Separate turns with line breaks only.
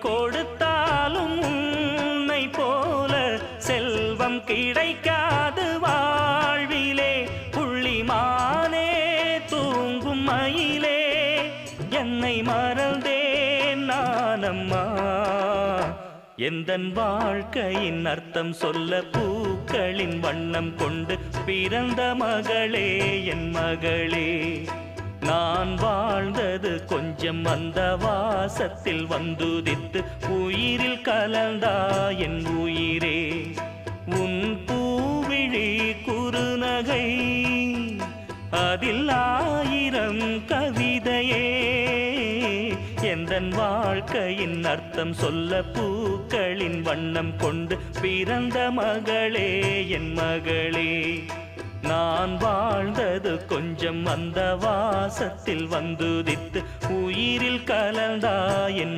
கொடுத்தாலும் உன்னை போல செல்வம் கிடைக்காது வாழ்விலே. புள்ளிமானே தூங்கும் மயிலே என்னை மறந்தேன் நானம்மா. எந்தன் வாழ்க்கையின் அர்த்தம் சொல்ல பூக்களின் வண்ணம் கொண்டு பிறந்த மகளே என் மகளே. நான் வாழ்ந்தது கொஞ்சம் அந்த வாசத்தில் வந்துதித்து உயிரில் கலந்தா என் உயிரே. உன் பூவிழி குறுநகை அதில் 1000 கவிதையே. எந்தன் வாழ்க்கையின் அர்த்தம் சொல்ல பூக்களின் வண்ணம் கொண்டு பிறந்த மகளே என் மகளே. நான் வாழ்ந்தது கொஞ்சம் அந்த வாசத்தில் வந்துதித்து உயிரில் கலந்தா என்